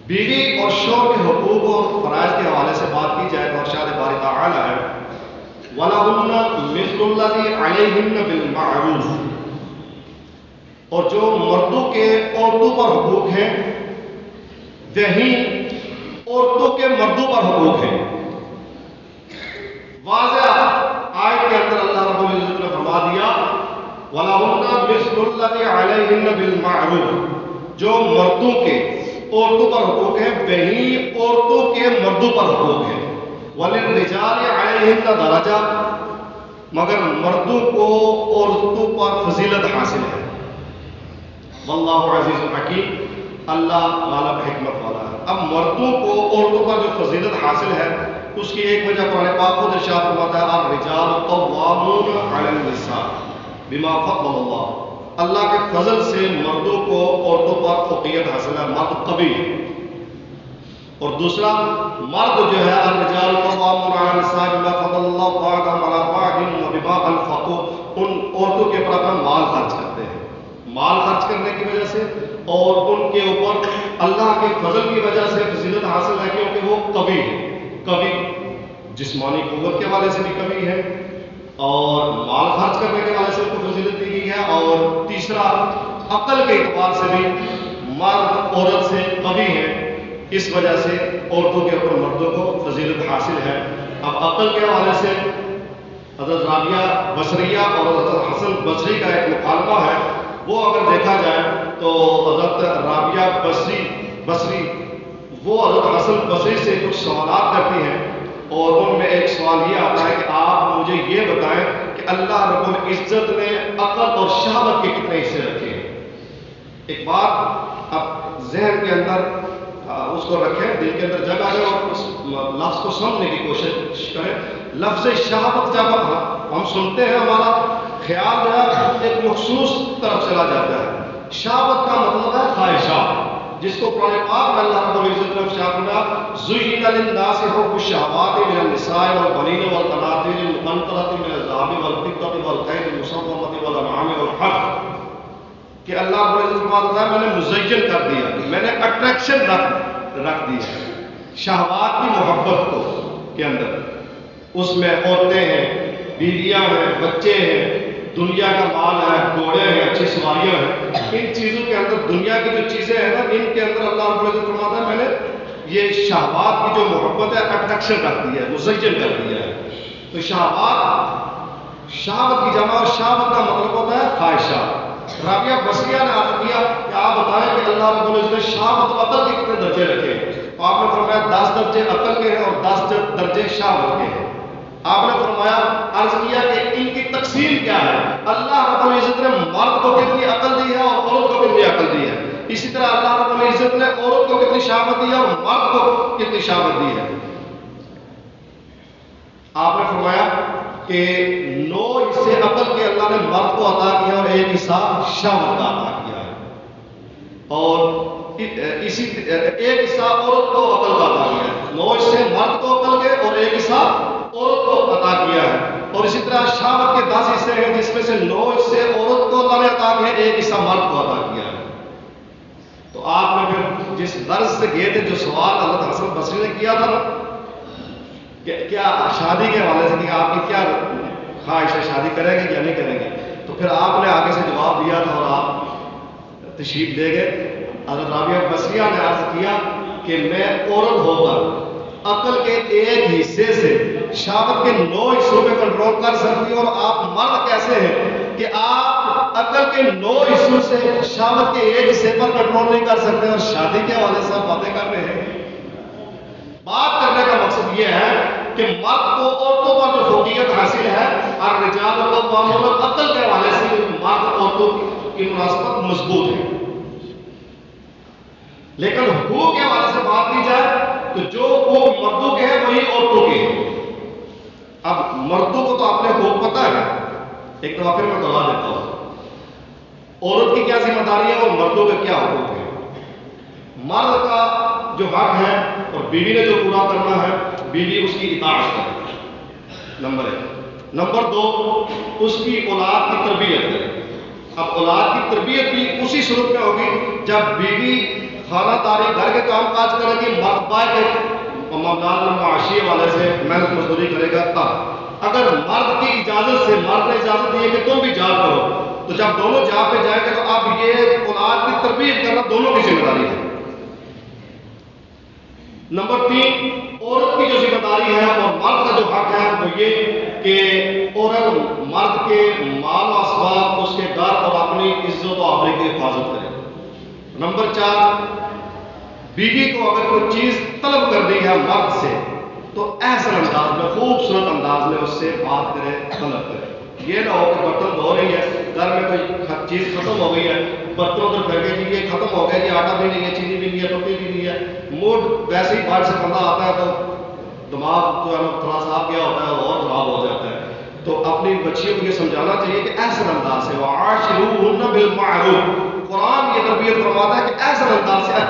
بیوی اور شوہر کے حقوق اور فرائض کے حوالے سے بات کی جائے تو ارشاد باری تعالی ہے وَلَهُنَّ مِثْلُ الَّذِي عَلَيْهِنَّ بِالْمَعْرُوفِ، اور جو مردوں کے عورتوں پر حقوق ہیں وہی عورتوں کے مردوں پر حقوق ہیں۔ واضح آیت کے اندر اللہ رب العزت نے فرما دیا وَلَهُنَّ مِثْلُ الَّذِي عَلَيْهِنَّ بِالْمَعْرُوفِ، جو مردوں کے عورتوں پر حقوق ہیں وہی عورتوں کے مردوں پر حقوق ہیں۔ وَلِلرِّجَالِ عَلَيْهِنَّ دَرَجَةٌ، مگر مردوں کو عورتوں پر فضیلت حاصل ہے۔ واللہ عزیز الحکیم، اللہ غالب حکمت والا ہے۔ اب مردوں کو عورتوں پر جو فضیلت حاصل ہے اس کی ایک وجہ قرآن پاک خود ارشاد فرماتا ہے الرجال قوامون علی النساء بما فضل اللہ، اللہ کے فضل سے مردوں کو عورتوں پر فوقیت حاصل ہے، مرد قوی ہے۔ اور دوسرا مرد جو ہے الرجال قوامون علی النساء بما فضل اللہ بعضهم علی بعض وبما انفقوا، ان عورتوں کے اوپر اپنا مال خرچ کرتے ہیں، مال خرچ کرنے کی وجہ سے اور ان کے اوپر اللہ کے فضل کی وجہ سے فضیلت حاصل ہے کیونکہ وہ قوی ہے، قوی جسمانی قوت کے حوالے سے بھی قوی ہے اور مال خرچ کرنے کے حوالے سے ان کو فضیلت دی گئی ہے، اور تیسرا عقل کے اعتبار سے بھی مرد عورت سے قوی ہے، اس وجہ سے عورتوں کے اوپر مردوں کو فضیلت حاصل ہے۔ اب عقل کے حوالے سے حضرت رابعہ بصریہ اور حضرت حسن بصری کا ایک مکالمہ ہے، وہ اگر دیکھا جائے تو حضرت رابعہ بصری وہ حضرت حسن بصری سے کچھ سوالات کرتی ہیں اور ان میں ایک سوال یہ آتا ہے کہ آپ مجھے یہ بتائیں کہ اللہ رب العزت نے عقل اور شہوت کے کتنے حصے رکھے ہیں۔ ایک بات اب ذہن کے اندر اس کو رکھیں، دل کے اندر جگہ ہے اور اس لفظ کو سمجھنے کی کوشش کریں۔ لفظ شہوت جب ہم سنتے ہیں ہمارا خیال جو ہے ایک مخصوص طرف چلا جاتا ہے۔ شہوت کا مطلب ہے خواہشات، جس کو قرآن پاک میں اللہ رب العزت نے ارشاد فرمایا زُيِّنَ لِلنَّاسِ حُبُّ الشَّهَوَاتِ مِنَ النِّسَاءِ وَالْبَنِينَ وَالْقَنَاطِيرِ الْمُقَنطَرَةِ مِنَ الذَّهَبِ وَالْفِضَّةِ وَالْخَيْلِ الْمُسَوَّمَةِ وَالْأَنْعَامِ وَالْحَرْثِ، کہ اللہ رب العزت فرماتا ہے میں نے مزین کر دیا، میں نے اٹریکشن رکھ دی ہے شہوات کی محبت کو کے اندر، اس میں عورتیں ہیں، بیویاں ہیں، بچے ہیں، دنیا کا مال ہے، گھوڑے ہیں، اچھی سواریاں ہیں، ان چیزوں کے اندر دنیا کی جو چیزیں ہیں نا ان کے اندر اللہ رب العزت فرماتا ہے میں نے یہ شہوات کی جو محبت ہے اٹریکشن رکھ دی ہے، مزین کر دیا ہے۔ تو شہوت کی جمع، شہوت کا مطلب ہوتا ہے خواہشات۔ رابعہ بصریہ نے عرض کیا کہ آپ بتائیں کہ اللہ رب العزت نے شہوت و عقل کے کتنے درجے رکھے ہیں؟ تو آپ نے فرمایا 10 درجے عقل کے ہیں اور 10 درجے شہوت کے ہیں۔ آپ نے فرمایا عرض کیا کہ ان کی تقسیم کیا ہے؟ اللہ رب العزت نے مرد کو کتنی عقل دی ہے اور عورت کو کتنی عقل دی ہے، اسی طرح اللہ رب العزت نے عورت کو کتنی شہوت دی ہے اور مرد کو کتنی شہوت دی ہے۔ آپ نے فرمایا کہ 9 حصے عقل کے اللہ نے مرد کو عطا کیا اور 1 حصہ شہوت کا عطا کیا ہے، اور اسی 1 حصہ عورت کو عقل کا عطا کیا ہے۔ 9 حصے مرد کو عقل کے اور 1 حصہ عورت کو عطا کیا ہے، اور اسی طرح شہوت کے 10 حصے ہیں جس میں سے 9 حصے عورت کو اللہ نے عطا کیا ہے، 1 حصہ مرد کو عطا کیا ہے۔ تو آپ نے پھر جس درس سے گئے تھے جو سوال حضرت حسن بصری نے کیا تھا نا کہ کیا شادی کے حوالے سے کہ آپ کی کیا خواہش ہے، شادی کریں گے یا نہیں کریں گے، تو پھر آپ نے آگے سے جواب دیا تھا اور آپ تشریف لے گئے۔ حضرت رابعہ بصریہ نے عرض کیا کہ میں عورت ہو کر عقل کے 1 حصے سے شہوت کے 9 حصوں میں کنٹرول کر سکتی ہوں، اور آپ مرد کیسے ہیں کہ آپ عقل کے 9 حصوں سے شہوت کے 1 حصے پر کنٹرول نہیں کر سکتے اور شادی کے حوالے سے آپ باتیں کر رہے ہیں۔ بات کرنے کا مقصد یہ ہے کہ مرد کو عورتوں پر جو فوقیت حاصل ہے الرجال قوامون، عقل کے حوالے سے مرد عورتوں کی مناسبت مضبوط ہے، لیکن حقوق کے حوالے سے بات کی جائے تو جو حقوق مردوں کے ہیں وہی عورتوں کے ہیں۔ اب مردوں کو تو آپ نے حقوق پتہ ہے، ایک دفعہ پھر میں بتا دیتا ہوں عورت کی کیا ذمہ داری ہے اور مردوں کے کیا حقوق ہیں۔ مرد کا جو حق ہے اور بیوی نے جو پورا کرنا ہے، بیوی اس کی اطاعت کرے، نمبر 1۔ نمبر 2، اس کی اولاد کی تربیت کرے۔ اب اولاد کی تربیت بھی اسی صورت میں ہوگی جب بیوی خانہ داری گھر کے کام کاج کرے گی، مرد باہر کے معاملات میں معاشی والے سے محنت مزدوری کرے گا تب۔ اگر مرد کی اجازت سے، مرد نے اجازت دی ہے کہ تم بھی جاب کرو، تو جب دونوں جاب پہ جائیں گے تو اب یہ اولاد کی تربیت کرنا دونوں کی ذمہ داری ہے۔ نمبر 3، عورت کی جو ذمہ داری ہے اور مرد کا جو حق ہے وہ یہ کہ عورت مرد کے مال و اسباب، اس کے گھر اور اپنی عزت و آبرو کی حفاظت کرے۔ نمبر 4، بیوی کو اگر کوئی چیز طلب کرنی ہے مرد سے تو احسن انداز میں، خوبصورت انداز میں اس سے بات کرے، طلب کرے۔ یہ نہ ہو کہ برتن دھو رہی ہے، گھر میں کوئی چیز ختم ہو گئی ہے، برتن ادھر پھینکے جی یہ ختم ہو گیا جی، آٹا بھی نہیں ہے، چینی بھی نہیں ہے، روٹی بھی نہیں ہے، موڈ ویسے ہی باہر سے بندہ آتا ہے تو دماغ جو ہے تھوڑا سا گیا ہوتا ہے اور خراب ہو جاتا ہے۔ تو اپنی بچیوں کو یہ سمجھانا چاہیے کہ احسن انداز سے، وعاشروہن بالمعروف، قرآن یہ تربیت فرماتا ہے کہ احسن انداز سے